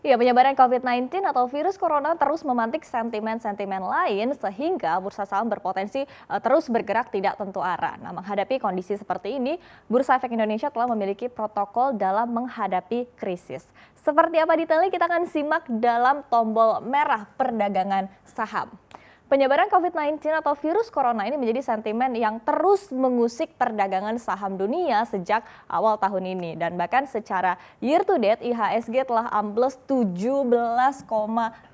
Ya, penyebaran COVID-19 atau virus corona terus memantik sentimen-sentimen lain sehingga bursa saham berpotensi terus bergerak tidak tentu arah. Nah, menghadapi kondisi seperti ini, Bursa Efek Indonesia telah memiliki protokol dalam menghadapi krisis. Seperti apa detailnya kita akan simak dalam tombol merah perdagangan saham. Penyebaran COVID-19 atau virus corona ini menjadi sentimen yang terus mengusik perdagangan saham dunia sejak awal tahun ini. Dan bahkan secara year to date IHSG telah ambles 17,12%.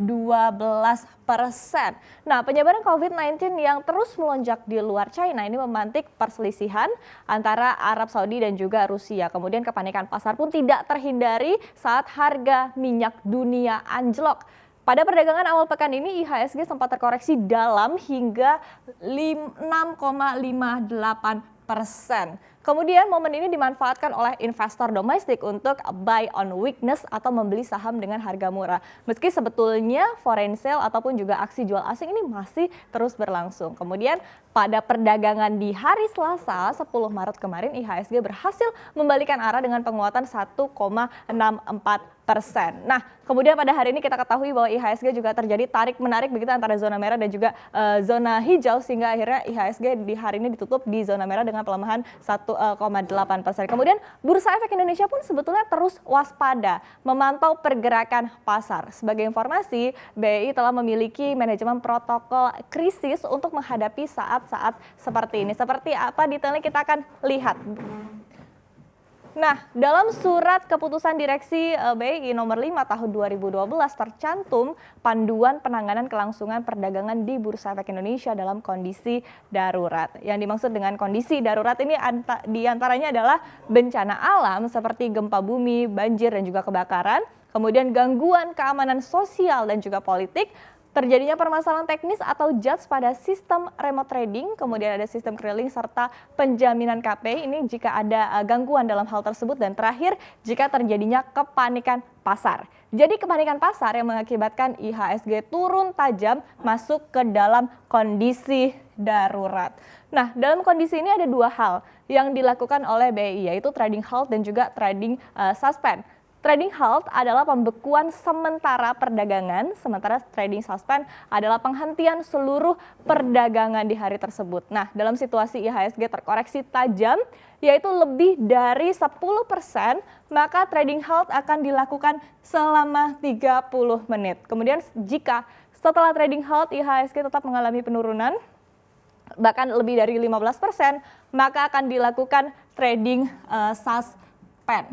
Nah, penyebaran COVID-19 yang terus melonjak di luar China ini memantik perselisihan antara Arab Saudi dan juga Rusia. Kemudian kepanikan pasar pun tidak terhindari saat harga minyak dunia anjlok. Pada perdagangan awal pekan ini IHSG sempat terkoreksi dalam hingga 6,58%. Kemudian momen ini dimanfaatkan oleh investor domestik untuk buy on weakness atau membeli saham dengan harga murah. Meski sebetulnya foreign sale ataupun juga aksi jual asing ini masih terus berlangsung. Kemudian pada perdagangan di hari Selasa 10 Maret kemarin IHSG berhasil membalikan arah dengan penguatan 1,64%. Nah, kemudian pada hari ini kita ketahui bahwa IHSG juga terjadi tarik-menarik begitu antara zona merah dan juga zona hijau sehingga akhirnya IHSG di hari ini ditutup di zona merah dengan pelemahan 1,8%. Kemudian Bursa Efek Indonesia pun sebetulnya terus waspada memantau pergerakan pasar. Sebagai informasi, BI telah memiliki manajemen protokol krisis untuk menghadapi saat-saat seperti ini. Seperti apa detailnya kita akan lihat. Nah, dalam surat keputusan direksi BI nomor 5 tahun 2012 tercantum panduan penanganan kelangsungan perdagangan di Bursa Efek Indonesia dalam kondisi darurat. Yang dimaksud dengan kondisi darurat ini diantaranya adalah bencana alam seperti gempa bumi, banjir dan juga kebakaran, kemudian gangguan keamanan sosial dan juga politik, terjadinya permasalahan teknis atau judge pada sistem remote trading, kemudian ada sistem clearing serta penjaminan KPI ini jika ada gangguan dalam hal tersebut, dan terakhir jika terjadinya kepanikan pasar. Jadi kepanikan pasar yang mengakibatkan IHSG turun tajam masuk ke dalam kondisi darurat. Nah, dalam kondisi ini ada dua hal yang dilakukan oleh BI, yaitu trading halt dan juga trading suspend. Trading halt adalah pembekuan sementara perdagangan, sementara trading suspend adalah penghentian seluruh perdagangan di hari tersebut. Nah, dalam situasi IHSG terkoreksi tajam, yaitu lebih dari 10%, maka trading halt akan dilakukan selama 30 menit. Kemudian jika setelah trading halt IHSG tetap mengalami penurunan, bahkan lebih dari 15%, maka akan dilakukan trading suspend.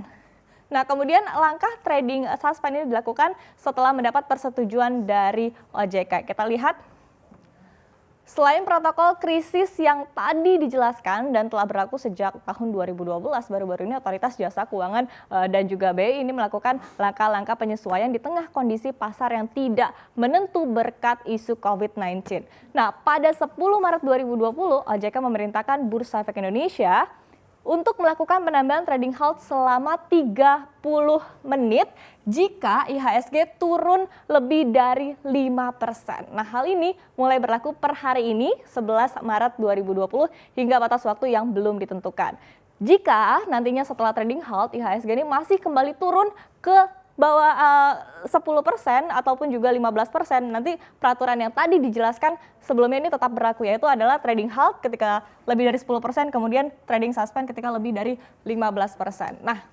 Nah, kemudian langkah trading suspend ini dilakukan setelah mendapat persetujuan dari OJK. Kita lihat, selain protokol krisis yang tadi dijelaskan dan telah berlaku sejak tahun 2012, baru-baru ini Otoritas Jasa Keuangan dan juga BI ini melakukan langkah-langkah penyesuaian di tengah kondisi pasar yang tidak menentu berkat isu COVID-19. Nah, pada 10 Maret 2020, OJK memerintahkan Bursa Efek Indonesia untuk melakukan penambahan trading halt selama 30 menit jika IHSG turun lebih dari 5%. Nah, hal ini mulai berlaku per hari ini 11 Maret 2020 hingga batas waktu yang belum ditentukan. Jika nantinya setelah trading halt IHSG ini masih kembali turun ke bawah 10% ataupun juga 15%, nanti peraturan yang tadi dijelaskan sebelumnya ini tetap berlaku, yaitu adalah trading halt ketika lebih dari 10%, kemudian trading suspend ketika lebih dari 15%. Nah,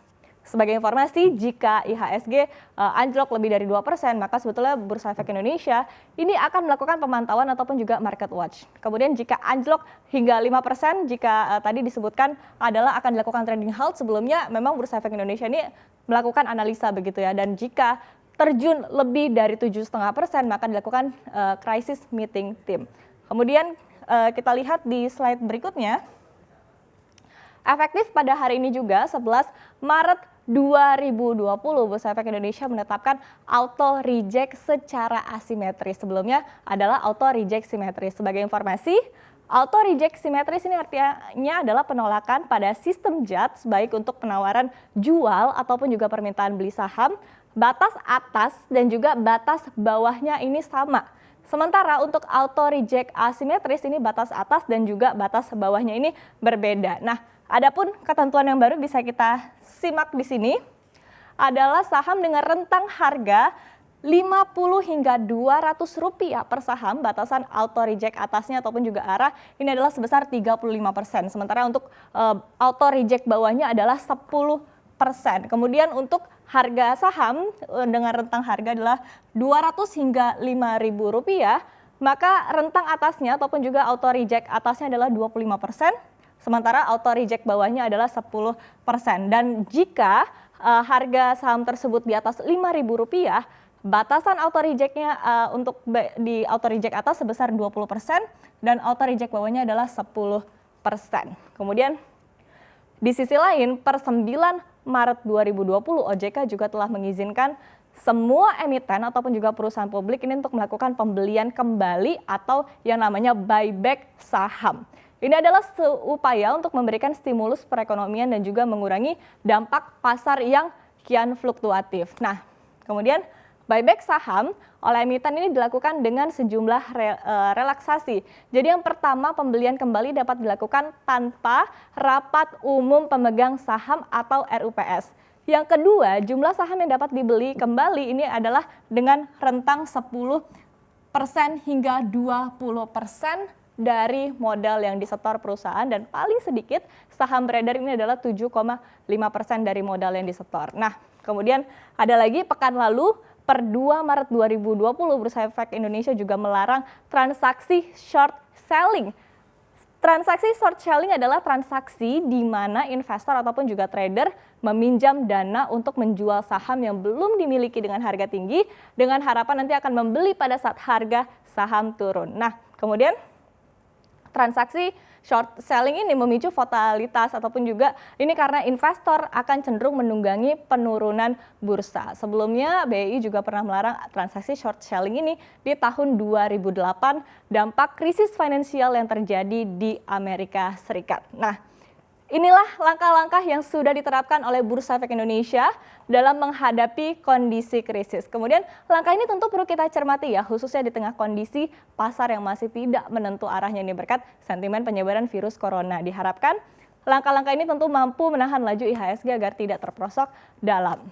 sebagai informasi, jika IHSG anjlok lebih dari 2%, maka sebetulnya Bursa Efek Indonesia ini akan melakukan pemantauan ataupun juga market watch. Kemudian jika anjlok hingga 5%, jika tadi disebutkan adalah akan dilakukan trading halt, sebelumnya memang Bursa Efek Indonesia ini melakukan analisa begitu ya, dan jika terjun lebih dari 7,5%, maka dilakukan crisis meeting team. Kemudian kita lihat di slide berikutnya, efektif pada hari ini juga 11 Maret 2020, Bursa Efek Indonesia menetapkan auto reject secara asimetris. Sebelumnya adalah auto reject simetris. Sebagai informasi, auto reject simetris ini artinya adalah penolakan pada sistem judge baik untuk penawaran jual ataupun juga permintaan beli saham. Batas atas dan juga batas bawahnya ini sama. Sementara untuk auto reject asimetris ini batas atas dan juga batas bawahnya ini berbeda. Nah, adapun ketentuan yang baru bisa kita simak di sini. adalah saham dengan rentang harga 50 hingga Rp200 per saham, batasan auto reject atasnya ataupun juga arah ini adalah sebesar 35%. Sementara untuk auto reject bawahnya adalah 10%. Kemudian untuk harga saham dengan rentang harga adalah 200 hingga Rp5.000, maka rentang atasnya ataupun juga auto reject atasnya adalah 25%, sementara auto reject bawahnya adalah 10%. Dan jika harga saham tersebut di atas Rp5.000, batasan auto rejectnya untuk di auto reject atas sebesar 20% dan auto reject bawahnya adalah 10%. Kemudian di sisi lain per 9 Maret 2020 OJK juga telah mengizinkan semua emiten ataupun juga perusahaan publik ini untuk melakukan pembelian kembali atau yang namanya buyback saham. Ini adalah upaya untuk memberikan stimulus perekonomian dan juga mengurangi dampak pasar yang kian fluktuatif. Nah, kemudian buyback saham oleh emiten ini dilakukan dengan sejumlah relaksasi. Jadi yang pertama, pembelian kembali dapat dilakukan tanpa rapat umum pemegang saham atau RUPS. Yang kedua, jumlah saham yang dapat dibeli kembali ini adalah dengan rentang 10% hingga 20% dari modal yang disetor perusahaan, dan paling sedikit saham beredar ini adalah 7,5% dari modal yang disetor. Nah, kemudian ada lagi pekan lalu per 2 Maret 2020 Bursa Efek Indonesia juga melarang transaksi short selling. Transaksi short selling adalah transaksi di mana investor ataupun juga trader meminjam dana untuk menjual saham yang belum dimiliki dengan harga tinggi dengan harapan nanti akan membeli pada saat harga saham turun. Nah, kemudian transaksi short selling ini memicu volatilitas ataupun juga ini karena investor akan cenderung menunggangi penurunan bursa. Sebelumnya BI juga pernah melarang transaksi short selling ini di tahun 2008 dampak krisis finansial yang terjadi di Amerika Serikat. Nah, inilah langkah-langkah yang sudah diterapkan oleh Bursa Efek Indonesia dalam menghadapi kondisi krisis. Kemudian langkah ini tentu perlu kita cermati ya, khususnya di tengah kondisi pasar yang masih tidak menentu arahnya ini berkat sentimen penyebaran virus corona. Diharapkan langkah-langkah ini tentu mampu menahan laju IHSG agar tidak terperosok dalam